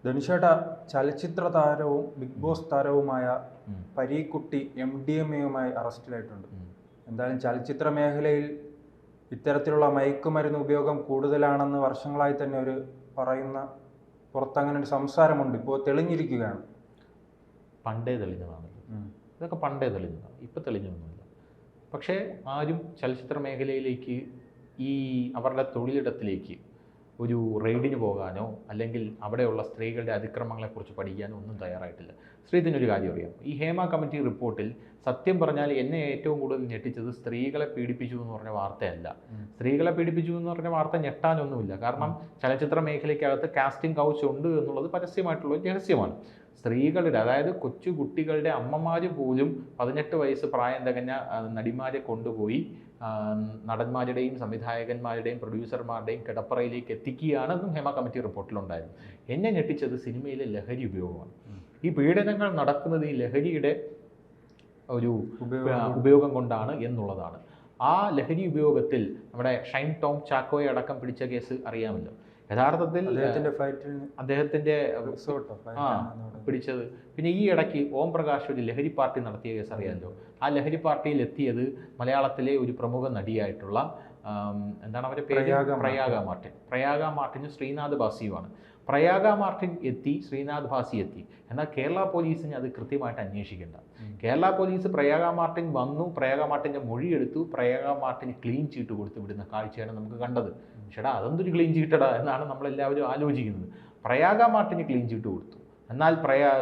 ധനുഷേട്ട, ചലച്ചിത്ര താരവും big boss താരവുമായ പരീക്കുട്ടി MDMA-യുമായി അറസ്റ്റിലായിട്ടുണ്ട്. എന്തായാലും ചലച്ചിത്ര മേഖലയിൽ ഇത്തരത്തിലുള്ള മയക്കുമരുന്ന് ഉപയോഗം കൂടുതലാണെന്ന് വർഷങ്ങളായി തന്നെ ഒരു പറയുന്ന പുറത്തങ്ങനെ ഒരു സംസാരമുണ്ട്. ഇപ്പോൾ തെളിഞ്ഞിരിക്കുകയാണ്. പണ്ടേ തെളിഞ്ഞതാണ് ഇതൊക്കെ, പണ്ടേ തെളിഞ്ഞതാണ്, ഇപ്പം തെളിഞ്ഞൊന്നുമില്ല. പക്ഷേ ആരും ചലച്ചിത്ര മേഖലയിലേക്ക് ഈ അവരുടെ തൊഴിലിടത്തിലേക്ക് ഒരു റെയ്ഡിന് പോകാനോ അല്ലെങ്കിൽ അവിടെയുള്ള സ്ത്രീകളുടെ അതിക്രമങ്ങളെക്കുറിച്ച് പഠിക്കാനോ ഒന്നും തയ്യാറായിട്ടില്ല. ശ്രീധനൊരു കാര്യം അറിയാം, ഈ ഹേമ കമ്മിറ്റി റിപ്പോർട്ടിൽ സത്യം പറഞ്ഞാൽ എന്നെ ഏറ്റവും കൂടുതൽ ഞെട്ടിച്ചത് സ്ത്രീകളെ പീഡിപ്പിച്ചു എന്ന് പറഞ്ഞ വാർത്തയല്ല. സ്ത്രീകളെ പീഡിപ്പിച്ചു എന്ന് പറഞ്ഞ വാർത്ത ഞെട്ടാനൊന്നുമില്ല. കാരണം ചലച്ചിത്ര മേഖലയ്ക്കകത്ത് കാസ്റ്റിംഗ് കൗച്ച് ഉണ്ട് എന്നുള്ളത് പരസ്യമായിട്ടുള്ള രഹസ്യമാണ്. സ്ത്രീകളുടെ, അതായത് കൊച്ചു കുട്ടികളുടെ അമ്മമാർ പോലും 18 വയസ്സ് പ്രായം തികഞ്ഞ നടിമാരെ കൊണ്ടുപോയി നടന്മാരുടെയും സംവിധായകന്മാരുടെയും പ്രൊഡ്യൂസർമാരുടെയും കിടപ്പറയിലേക്ക് എത്തിക്കുകയാണെന്നും ഹേമ കമ്മിറ്റി റിപ്പോർട്ടിലുണ്ടായിരുന്നു. എന്നെ ഞെട്ടിച്ചത് സിനിമയിലെ ലഹരി ഉപയോഗമാണ്. ഈ പീഡനങ്ങൾ നടക്കുന്നത് ഈ ലഹരിയുടെ ഒരു ഉപയോഗം കൊണ്ടാണ് എന്നുള്ളതാണ്. ആ ലഹരി ഉപയോഗത്തിൽ നമ്മുടെ ഷൈൻ ടോം ചാക്കോയെ അടക്കം പിടിച്ച കേസ് അറിയാമല്ലോ. യഥാർത്ഥത്തിൽ അദ്ദേഹത്തിന്റെ പിടിച്ചത്. പിന്നെ ഈ ഇടയ്ക്ക് ഓം പ്രകാശ് ഒരു ലഹരി പാർട്ടി നടത്തിയ കേസ് അറിയാമല്ലോ. ആ ലഹരി പാർട്ടിയിൽ എത്തിയത് മലയാളത്തിലെ ഒരു പ്രമുഖ നടിയായിട്ടുള്ള എന്താണ് അവരുടെ പേര്, പ്രയാഗ മാർട്ടിനും ശ്രീനാഥ് ഭാസിയുമാണ്. പ്രയാഗ മാർട്ടിൻ എത്തി, ശ്രീനാഥ് ഭാസി എത്തി. എന്നാൽ കേരള പോലീസിന് അത് കൃത്യമായിട്ട് അന്വേഷിക്കേണ്ട. കേരള പോലീസ് പ്രയാഗ മാർട്ടിൻ വന്നു, പ്രയാഗ മാർട്ടിൻ്റെ മൊഴിയെടുത്തു, പ്രയാഗ മാർട്ടിന് ക്ലീൻ ചീട്ട് കൊടുത്ത് വിടുന്ന കാഴ്ചയാണ് നമുക്ക് കണ്ടത്. ചേട്ടാ, അതെന്തൊരു ക്ലീൻ ചീട്ടടാ എന്നാണ് നമ്മളെല്ലാവരും ആലോചിക്കുന്നത്. പ്രയാഗ മാർട്ടിന് ക്ലീൻ ചീട്ട് കൊടുത്തു, എന്നാൽ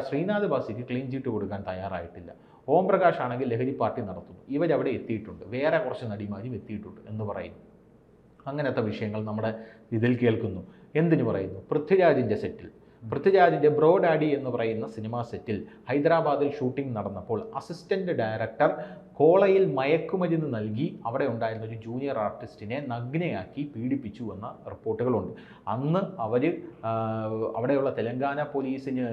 ശ്രീനാഥ് ഭാസിക്ക് ക്ലീൻ ചീട്ട് കൊടുക്കാൻ തയ്യാറായിട്ടില്ല. ഓം പ്രകാശ് ആണെങ്കിൽ ലഹരി പാർട്ടി നടത്തുന്നു, ഇവരവിടെ എത്തിയിട്ടുണ്ട്, വേറെ കുറച്ച് നടിമാരും എത്തിയിട്ടുണ്ട് എന്ന് പറയുന്നു. അങ്ങനത്തെ വിഷയങ്ങൾ നമ്മുടെ ഇതിൽ കേൾക്കുന്നു. എന്തിനു പറയുന്നു? പൃഥ്വിരാജിൻ്റെ ബ്രോ ഡാഡി എന്ന് പറയുന്ന സിനിമാ സെറ്റിൽ ഹൈദരാബാദിൽ ഷൂട്ടിംഗ് നടന്നപ്പോൾ അസിസ്റ്റന്റ് ഡയറക്ടർ കോളയിൽ മയക്കുമരുന്ന് നൽകി അവിടെ ഉണ്ടായിരുന്ന ഒരു ജൂനിയർ ആർട്ടിസ്റ്റിനെ നഗ്നയാക്കി പീഡിപ്പിച്ചു എന്ന റിപ്പോർട്ടുകളുണ്ട്. അന്ന് അവർ അവിടെയുള്ള തെലങ്കാന പോലീസിന്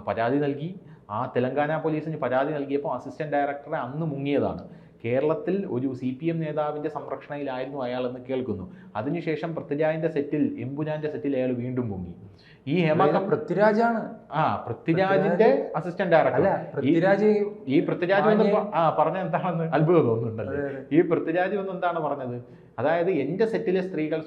പരാതി നൽകി. ആ തെലങ്കാന പോലീസിന് പരാതി നൽകിയപ്പോൾ അസിസ്റ്റന്റ് ഡയറക്ടറെ അന്ന് മുങ്ങിയതാണ്. കേരളത്തിൽ ഒരു CPM നേതാവിൻ്റെ സംരക്ഷണയിലായിരുന്നു അയാളെന്ന് കേൾക്കുന്നു. അതിനുശേഷം പൃഥ്വിരാജിൻ്റെ സെറ്റിൽ, എമ്പുരാൻ്റെ സെറ്റിൽ അയാൾ വീണ്ടും പൊങ്ങി. ഈ പൃഥ്വിരാജാണ് പൃഥ്വിരാജിന്റെ അസിസ്റ്റന്റ് ഡയറക്ടർ. ഈ പൃഥ്വിരാജ് പറഞ്ഞ എന്താണെന്ന് അത്ഭുതം തോന്നുന്നുണ്ടല്ലോ. ഈ പൃഥ്വിരാജ് എന്താണ് പറഞ്ഞത്? അതായത് എൻ്റെ സെറ്റിലെ സ്ത്രീകൾ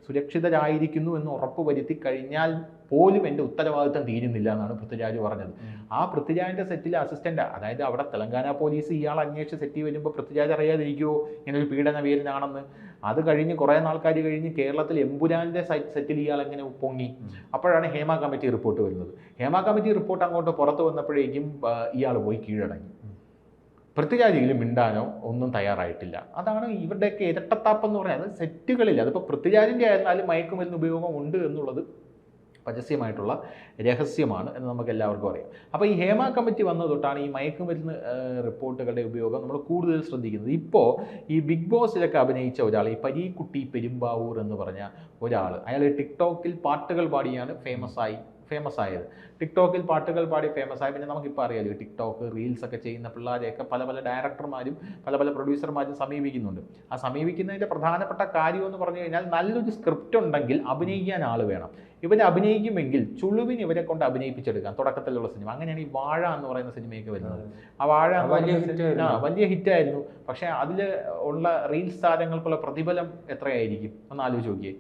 സുരക്ഷിതരായിരിക്കുന്നു എന്ന് ഉറപ്പ് വരുത്തി കഴിഞ്ഞാൽ പോലും എൻ്റെ ഉത്തരവാദിത്തം തീരുന്നില്ല എന്നാണ് പൃഥ്വിരാജ് പറഞ്ഞത്. ആ പൃഥ്വിരാജിൻ്റെ സെറ്റിലെ അസിസ്റ്റന്റ്, അതായത് അവിടെ തെലങ്കാന പോലീസ് ഇയാൾ അന്വേഷിച്ച് സെറ്റിൽ വരുമ്പോൾ പൃഥ്വിരാജ് അറിയാതിരിക്കുമോ ഇങ്ങനൊരു പീഡനവീരനാണെന്ന്? അത് കഴിഞ്ഞ് കുറേ നാൾക്കാർ കഴിഞ്ഞ് കേരളത്തിൽ എമ്പുരാൻ്റെ സെറ്റിൽ ഇയാൾ എങ്ങനെ പൊങ്ങി? അപ്പോഴാണ് ഹേമ കമ്മിറ്റി റിപ്പോർട്ട് വരുന്നത്. ഹേമ കമ്മിറ്റി റിപ്പോർട്ട് അങ്ങോട്ട് പുറത്ത് വന്നപ്പോഴേക്കും ഇയാൾ പോയി കീഴടങ്ങി. പൃഥ്വിരാജിലും മിണ്ടാനോ ഒന്നും തയ്യാറായിട്ടില്ല. അതാണ് ഇവരുടെയൊക്കെ ഇരട്ടത്താപ്പെന്ന് പറയുന്നത്. സെറ്റുകളിൽ അതിപ്പോൾ പൃഥ്വിരാജിൻ്റെ ആയിരുന്നാലും മയക്കുമരുന്ന് ഉപയോഗം ഉണ്ട് എന്നുള്ളത് പരസ്യമായിട്ടുള്ള രഹസ്യമാണ് എന്ന് നമുക്ക് എല്ലാവർക്കും അറിയാം. അപ്പോൾ ഈ ഹേമ കമ്മിറ്റി വന്നത് തൊട്ടാണ് ഈ മയക്കുമരുന്ന് റിപ്പോർട്ടുകളുടെ ഉപയോഗം നമ്മൾ കൂടുതൽ ശ്രദ്ധിക്കുന്നത്. ഇപ്പോൾ ഈ ബിഗ് ബോസിലൊക്കെ അഭിനയിച്ച ഒരാൾ, ഈ പരീക്കുട്ടി പെരുമ്പാവൂർ എന്ന് പറഞ്ഞ ഒരാൾ, അയാൾ ടിക്ടോക്കിൽ പാട്ടുകൾ പാടിയാണ് ഫേമസ് ആയത്. ടിക്ടോക്കിൽ പാട്ടുകൾ പാടി ഫേമസ് ആയി. പിന്നെ നമുക്കിപ്പോൾ അറിയാലോ, ടിക്ടോക്ക് റീൽസൊക്കെ ചെയ്യുന്ന പിള്ളേരെയൊക്കെ പല ഡയറക്ടർമാരും പല പ്രൊഡ്യൂസർമാരും സമീപിക്കുന്നുണ്ട്. ആ സമീപിക്കുന്നതിൻ്റെ പ്രധാനപ്പെട്ട കാര്യം എന്ന് പറഞ്ഞു കഴിഞ്ഞാൽ നല്ലൊരു സ്ക്രിപ്റ്റ് ഉണ്ടെങ്കിൽ അഭിനയിക്കാൻ ആൾ വേണം. ഇവരെ അഭിനയിക്കുമെങ്കിൽ ചുളുവിന് ഇവരെ കൊണ്ട് അഭിനയിപ്പിച്ചെടുക്കാം. തുടക്കത്തിലുള്ള സിനിമ അങ്ങനെയാണ് ഈ വാഴ എന്ന് പറയുന്ന സിനിമയൊക്കെ വരുന്നത്. ആ വാഴ വലിയ ഹിറ്റായിരുന്നു. പക്ഷേ അതിൽ ഉള്ള റീൽസ് താരങ്ങൾക്കുള്ള പ്രതിഫലം എത്രയായിരിക്കും ഒന്ന് ആലോചിച്ച് നോക്കിയേ.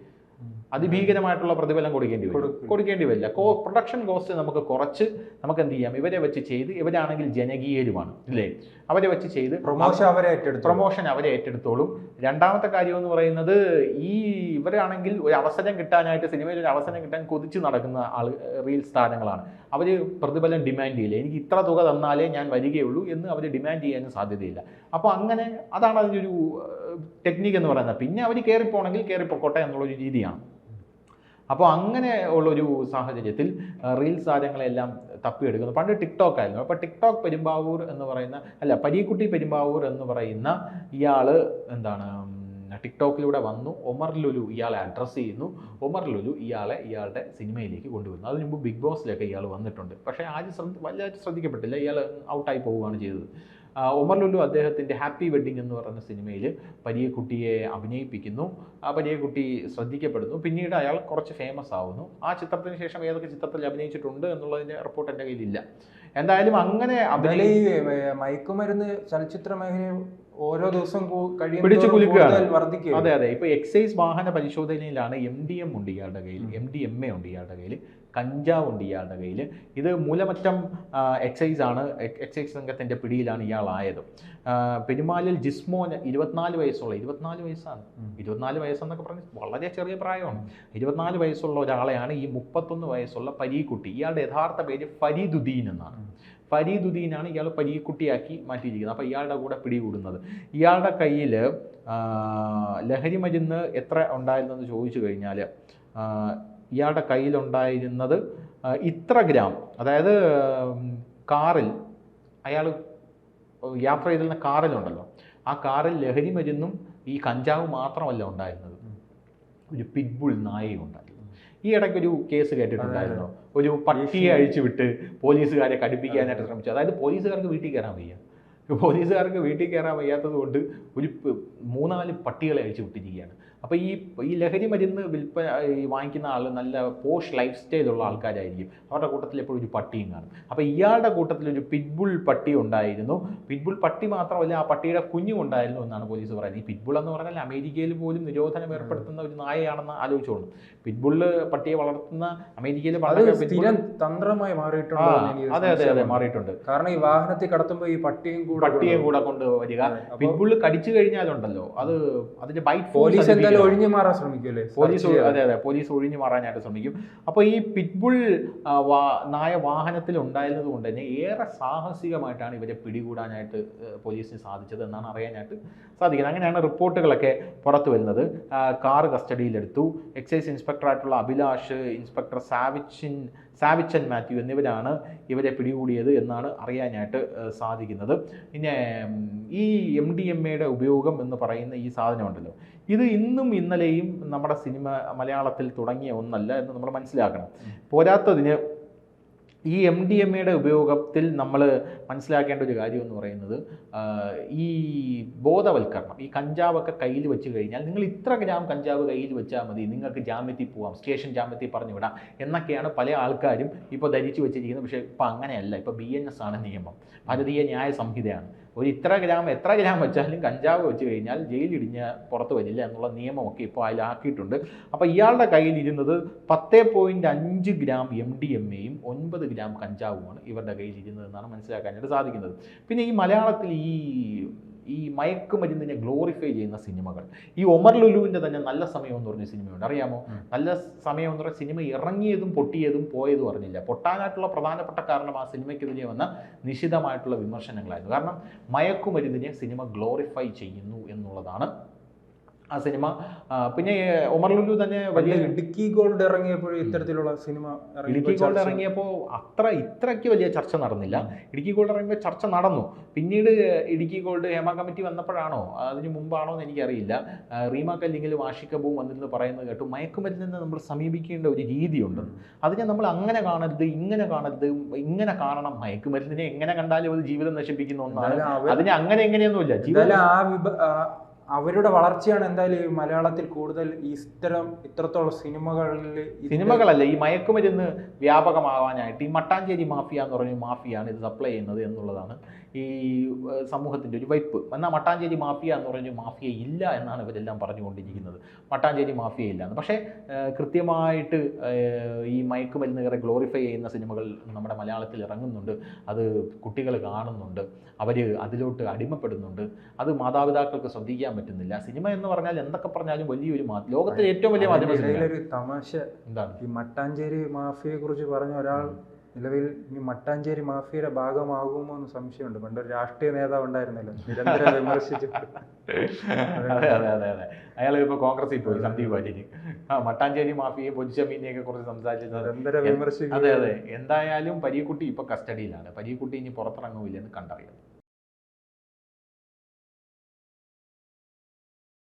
അതിഭീകരമായിട്ടുള്ള പ്രതിഫലം കൊടുക്കേണ്ടി വരില്ല. പ്രൊഡക്ഷൻ കോസ്റ്റ് നമുക്ക് കുറച്ച് നമുക്ക് എന്ത് ചെയ്യാം, ഇവരെ വെച്ച് ചെയ്ത്, ഇവരാണെങ്കിൽ ജനകീയരുമാണ് ഇല്ലേ, അവരെ വെച്ച് ചെയ്ത് പ്രൊമോഷൻ അവരെ ഏറ്റെടുത്തോളും. രണ്ടാമത്തെ കാര്യം എന്ന് പറയുന്നത്, ഈ ഇവരാണെങ്കിൽ ഒരു അവസരം കിട്ടാനായിട്ട്, സിനിമയിൽ ഒരു അവസരം കിട്ടാൻ കൊതിച്ച് നടക്കുന്ന റീൽസ് താരങ്ങളാണ്. അവർ പ്രതിഫലം ഡിമാൻഡ് ചെയ്യില്ല. എനിക്ക് ഇത്ര തുക തന്നാലേ ഞാൻ വരികയുള്ളൂ എന്ന് അവർ ഡിമാൻഡ് ചെയ്യാനും സാധ്യതയില്ല. അപ്പോൾ അങ്ങനെ അതാണ് അതിൻ്റെ ഒരു ടെക്നിക്ക് എന്ന് പറയുന്നത്. പിന്നെ അവർ കയറിപ്പോണെങ്കിൽ കയറിപ്പോട്ടെ എന്നുള്ളൊരു രീതിയാണ്. അപ്പോൾ അങ്ങനെ ഉള്ളൊരു സാഹചര്യത്തിൽ റീൽസ് താരങ്ങളെല്ലാം തപ്പിയെടുക്കുന്നു. പണ്ട് ടിക്ടോക്ക് ആയിരുന്നു. അപ്പോൾ ടിക്ടോക്ക് പെരുമ്പാവൂർ എന്ന് പറയുന്ന, പരീക്കുട്ടി പെരുമ്പാവൂർ എന്ന് പറയുന്ന ഇയാൾ എന്താണ് ടിക്ടോക്കിലൂടെ വന്നു. ഒമർ ലുലു ഇയാളെ അഡ്രസ്സ് ചെയ്യുന്നു. ഒമർ ലുലു ഇയാളുടെ സിനിമയിലേക്ക് കൊണ്ടുവരുന്നു. അതിന് മുമ്പ് ബിഗ് ബോസിലൊക്കെ ഇയാൾ വന്നിട്ടുണ്ട്. പക്ഷേ ആരും വലുതായിട്ട് ശ്രദ്ധിക്കപ്പെട്ടില്ല. ഇയാൾ ഔട്ടായി പോവുകയാണ് ചെയ്തത്. ഒമർ ലുലു അദ്ദേഹത്തിൻ്റെ ഹാപ്പി വെഡ്ഡിങ് എന്ന് പറയുന്ന സിനിമയിൽ പരീക്കുട്ടിയെ അഭിനയിപ്പിക്കുന്നു. ആ പരീക്കുട്ടി ശ്രദ്ധിക്കപ്പെടുന്നു. പിന്നീട് അയാൾ കുറച്ച് ഫേമസ് ആവുന്നു. ആ ചിത്രത്തിന് ശേഷം ഏതൊക്കെ ചിത്രത്തിൽ അഭിനയിച്ചിട്ടുണ്ട് എന്നുള്ളതിൻ്റെ റിപ്പോർട്ട് എൻ്റെ കയ്യിലില്ല. എന്തായാലും അങ്ങനെ മയക്കുമരുന്ന് ചലച്ചിത്ര മേഖലയിൽ ഓരോ ദിവസം പിടിച്ചു കുലുക്കുകയാണ്. വർദ്ധിക്കുക. അതെ അതെ. ഇപ്പോൾ എക്സൈസ് വാഹന പരിശോധനയിലാണ് MDM ഉണ്ട് ഇയാളുടെ കയ്യിൽ, MDMA ഉണ്ട് ഇയാളുടെ കയ്യിൽ, കഞ്ചാവ് ഉണ്ട് ഇയാളുടെ കയ്യിൽ. ഇത് മൂലമറ്റം എക്സൈസ് ആണ്, എക്സൈസ് സംഘത്തിൻ്റെ പിടിയിലാണ് ഇയാളായത്. പെരുമാലിൽ ജിസ്മോൻ 24 വയസ്സുള്ള, 24 വയസ്സാണ്, 24 വയസ്സെന്നൊക്കെ പറഞ്ഞ് വളരെ ചെറിയ പ്രായമാണ്. 24 വയസ്സുള്ള ഒരാളെയാണ് ഈ 31 വയസ്സുള്ള പരീക്കുട്ടി, ഇയാളുടെ യഥാർത്ഥ പേര് ഫരീദുദ്ദീൻ എന്നാണ്. ഫരീദുദ്ദീനാണ് ഇയാൾ പരീക്കുട്ടിയാക്കി മാറ്റിയിരിക്കുന്നത്. അപ്പോൾ ഇയാളുടെ കൂടെ പിടികൂടുന്നത്. ഇയാളുടെ കയ്യിൽ ലഹരി മരുന്ന് എത്ര ഉണ്ടായിരുന്നെന്ന് ചോദിച്ചു കഴിഞ്ഞാൽ ഇയാളുടെ കയ്യിലുണ്ടായിരുന്നത് ഇത്ര ഗ്രാം, അതായത് കാറിൽ അയാൾ യാത്ര ചെയ്തിരുന്ന കാറിലുണ്ടല്ലോ, ആ കാറിൽ ലഹരി മരുന്നും ഈ കഞ്ചാവ് മാത്രമല്ല ഉണ്ടായിരുന്നത്, ഒരു പിറ്റ്ബുൾ നായയും ഉണ്ടായിരുന്നു. ഈ ഇടയ്ക്കൊരു കേസ് കേട്ടിട്ടുണ്ടായിരുന്നു, ഒരു പട്ടിയെ അഴിച്ചുവിട്ട് പോലീസുകാരെ കടുപ്പിക്കാനായിട്ട് ശ്രമിച്ചു. അതായത് പോലീസുകാർക്ക് വീട്ടിൽ കയറാൻ വയ്യ, പോലീസുകാർക്ക് വീട്ടിൽ കയറാൻ വയ്യാത്തത് കൊണ്ട് ഒരു 3-4 പട്ടികളെ അഴിച്ചു വിട്ടിരിക്കുകയാണ്. അപ്പോൾ ഈ ലഹരി മരുന്ന് വാങ്ങിക്കുന്ന ആൾ നല്ല പോഷ് ലൈഫ് സ്റ്റൈലുള്ള ആൾക്കാരായിരിക്കും. അവരുടെ കൂട്ടത്തിൽ എപ്പോഴും ഒരു പട്ടിയും കാണും. അപ്പോൾ ഇയാളുടെ കൂട്ടത്തിൽ ഒരു പിറ്റ്ബുൾ പട്ടി ഉണ്ടായിരുന്നു. പിറ്റ്ബുൾ പട്ടി മാത്രമല്ല, ആ പട്ടിയുടെ കുഞ്ഞും ഉണ്ടായിരുന്നു എന്നാണ് പോലീസ് പറയുന്നത്. ഈ പിറ്റ്ബുൾ എന്ന് പറഞ്ഞാൽ അമേരിക്കയിൽ പോലും നിരോധനം ഏർപ്പെടുത്തുന്ന ഒരു നായയാണെന്ന് ആലോചിച്ചോളൂ. പിറ്റ്ബുള്ള് പട്ടിയെ വളർത്തുന്ന അമേരിക്കയിൽ തന്ത്രമായി മാറിയിട്ടുണ്ട്. അതെ അതെ അതെ, മാറിയിട്ടുണ്ട്. കാരണം ഈ വാഹനത്തിൽ കടത്തുമ്പോൾ ഈ പട്ടിയും കൂടെ കൊണ്ടുവരിക. പിറ്റ്ബുള്ള് കടിച്ചു കഴിഞ്ഞാലുണ്ടല്ലോ, അതിന്റെ ബൈറ്റ് പോലീസ് ഒഴിഞ്ഞു മാറാൻ ശ്രമിക്കൂലേ പോലീസ്. അതെ അതെ, പോലീസ് ഒഴിഞ്ഞു മാറാനായിട്ട് ശ്രമിക്കും. അപ്പോൾ ഈ പിറ്റ്ബുൾ നായ വാഹനത്തിൽ ഉണ്ടായിരുന്നത് കൊണ്ട് തന്നെ ഏറെ സാഹസികമായിട്ടാണ് ഇവരെ പിടികൂടാനായിട്ട് പോലീസിന് സാധിച്ചത് എന്നാണ് അറിയാനായിട്ട് സാധിക്കുന്നത്. അങ്ങനെയാണ് റിപ്പോർട്ടുകളൊക്കെ പുറത്തു വരുന്നത്. കാർ കസ്റ്റഡിയിലെടുത്തു. എക്സൈസ് ഇൻസ്പെക്ടറായിട്ടുള്ള അഭിലാഷ്, ഇൻസ്പെക്ടർ സാവിച്ചൻ മാത്യു എന്നിവരാണ് ഇവരെ പിടികൂടിയത് എന്നാണ് അറിയാനായിട്ട് സാധിക്കുന്നത്. പിന്നെ ഈ MDMA ഉപയോഗം എന്ന് പറയുന്ന ഈ സാധനമുണ്ടല്ലോ, ഇത് ഇന്നും ഇന്നലെയും നമ്മുടെ മലയാളത്തിൽ തുടങ്ങിയ ഒന്നല്ല എന്ന് നമ്മൾ മനസ്സിലാക്കണം. പോരാത്തതിന് ഈ MDMA ഉപയോഗത്തിൽ നമ്മൾ മനസ്സിലാക്കേണ്ട ഒരു കാര്യം എന്ന് പറയുന്നത്, ഈ ബോധവൽക്കരണം, ഈ കഞ്ചാവൊക്കെ കയ്യിൽ വെച്ച് കഴിഞ്ഞാൽ നിങ്ങൾ ഇത്ര ഗ്രാം കഞ്ചാവ് കയ്യിൽ വെച്ചാൽ മതി, നിങ്ങൾക്ക് ജാമ്യത്തിൽ പോവാം, സ്റ്റേഷൻ ജാമ്യത്തിൽ പറഞ്ഞു വിടാം എന്നൊക്കെയാണ് പല ആൾക്കാരും ഇപ്പോൾ ധരിച്ചു വെച്ചിരിക്കുന്നത്. പക്ഷേ ഇപ്പോൾ അങ്ങനെയല്ല. ഇപ്പോൾ BNS ആണ് നിയമം, ഭാരതീയ ന്യായ സംഹിതയാണ്. എത്ര ഗ്രാം വെച്ചാലും കഞ്ചാവ് വെച്ച് കഴിഞ്ഞാൽ ജയിലിടിഞ്ഞ് പുറത്ത് വരില്ല എന്നുള്ള നിയമമൊക്കെ ഇപ്പോൾ അതിലാക്കിയിട്ടുണ്ട്. അപ്പോൾ ഇയാളുടെ കയ്യിലിരുന്നത് 10.5 ഗ്രാം MDMAയും 9 ഗ്രാം കഞ്ചാവുമാണ് ഇവരുടെ കയ്യിലിരുന്നതെന്നാണ് മനസ്സിലാക്കാനായിട്ട് സാധിക്കുന്നത്. പിന്നെ ഈ മലയാളത്തിൽ ഈ മയക്കുമരുന്നിനെ ഗ്ലോറിഫൈ ചെയ്യുന്ന സിനിമകൾ, ഈ ഒമർ ലുലുവിൻ്റെ തന്നെ നല്ല സമയം എന്ന് പറഞ്ഞ സിനിമയുണ്ട്, അറിയാമോ? നല്ല സമയം എന്ന് പറഞ്ഞ സിനിമ ഇറങ്ങിയതും പൊട്ടിയതും പോയതും അറിഞ്ഞില്ല. പൊട്ടാനായിട്ടുള്ള പ്രധാനപ്പെട്ട കാരണം ആ സിനിമയ്ക്കെതിരെ വന്ന നിശിതമായിട്ടുള്ള വിമർശനങ്ങളായിരുന്നു. കാരണം മയക്കുമരുന്നിനെ സിനിമ ഗ്ലോറിഫൈ ചെയ്യുന്നു എന്നുള്ളതാണ് ആ സിനിമ. പിന്നെ ഒമർ ലുലു തന്നെ വലിയ ഇടുക്കി ഗോൾഡ് ഇറങ്ങിയപ്പോൾ ഇത്തരത്തിലുള്ള സിനിമ ഇറങ്ങിയപ്പോൾ ഇത്രയ്ക്ക് വലിയ ചർച്ച നടന്നില്ല. ഇടുക്കി ഗോൾഡ് ഇറങ്ങിയപ്പോൾ ചർച്ച നടന്നു. പിന്നീട് ഇടുക്കി ഗോൾഡ് ഹേമ കമ്മിറ്റി വന്നപ്പോഴാണോ അതിന് മുമ്പാണോ എന്ന് എനിക്കറിയില്ല, റീമ കല്ലിങ്ങിലും ആഷിഖബും വന്നിരുന്ന് പറയുന്നത് കേട്ടു, മയക്കുമരുന്നിനെ നമ്മൾ സമീപിക്കേണ്ട ഒരു രീതിയുണ്ടെന്ന്. അതിനെ നമ്മൾ അങ്ങനെ കാണരുത്, ഇങ്ങനെ കാണരുത്, ഇങ്ങനെ കാണണം. മയക്കുമരുന്നിനെ എങ്ങനെ കണ്ടാലും അത് ജീവിതം നശിപ്പിക്കുന്ന ഒന്നാണ്. അതിനെ അങ്ങനെ എങ്ങനെയൊന്നുമില്ല. അവരുടെ വളർച്ചയാണ് എന്തായാലും ഈ മലയാളത്തിൽ കൂടുതൽ ഇത്രത്തോളം സിനിമകളല്ല, ഈ മയക്കുമരുന്ന് വ്യാപകമാവാനായിട്ട് ഈ മട്ടാഞ്ചേരി മാഫിയ എന്ന് പറഞ്ഞ മാഫിയാണ് ഇത് സപ്ലൈ ചെയ്യുന്നത് എന്നുള്ളതാണ് ഈ സമൂഹത്തിൻ്റെ ഒരു വൈപ്പ്. എന്നാൽ മട്ടാഞ്ചേരി മാഫിയ എന്ന് പറഞ്ഞ മാഫിയ ഇല്ല എന്നാണ് ഇവരെല്ലാം പറഞ്ഞുകൊണ്ടിരിക്കുന്നത്. മട്ടാഞ്ചേരി മാഫിയ ഇല്ല എന്ന്. പക്ഷേ കൃത്യമായിട്ട് ഈ മയക്കുമരുന്നുകാരെ ഗ്ലോറിഫൈ ചെയ്യുന്ന സിനിമകൾ നമ്മുടെ മലയാളത്തിൽ ഇറങ്ങുന്നുണ്ട്. അത് കുട്ടികൾ കാണുന്നുണ്ട്, അവർ അതിലോട്ട് അടിമപ്പെടുന്നുണ്ട്. അത് മാതാപിതാക്കൾക്ക് ശ്രദ്ധിക്കാൻ പറ്റുന്നില്ല. സിനിമ എന്ന് പറഞ്ഞാൽ എന്തൊക്കെ പറഞ്ഞാലും വലിയൊരു ലോകത്തിലെ ഏറ്റവും വലിയ മാധ്യമ തമാശ എന്താണ് ഈ മട്ടാഞ്ചേരി മാഫിയയെ കുറിച്ച് പറഞ്ഞ ഒരാൾ നിലവിൽ ഈ മട്ടാഞ്ചേരി മാഫിയയുടെ ഭാഗമാകുമോ എന്ന് സംശയമുണ്ട്. പണ്ടൊരു രാഷ്ട്രീയ നേതാവ് ഉണ്ടായിരുന്നല്ലോ, നിരന്തരം വിമർശിച്ചു. അതെ അതെ അതെ അതെ, അയാൾ ഇപ്പോൾ കോൺഗ്രസിൽ പോയി, സന്ദീപ് വാര്യര്. മട്ടാഞ്ചേരി മാഫിയയും പൊതിച്ചമീനെയൊക്കെ കുറിച്ച് സംസാരിച്ചത്. അതെ അതെ, എന്തായാലും പരീക്കുട്ടി ഇപ്പോൾ കസ്റ്റഡിയിലാണ്. പരീക്കുട്ടി ഇനി പുറത്തിറങ്ങുമില്ലെന്ന് കണ്ടറിയാം.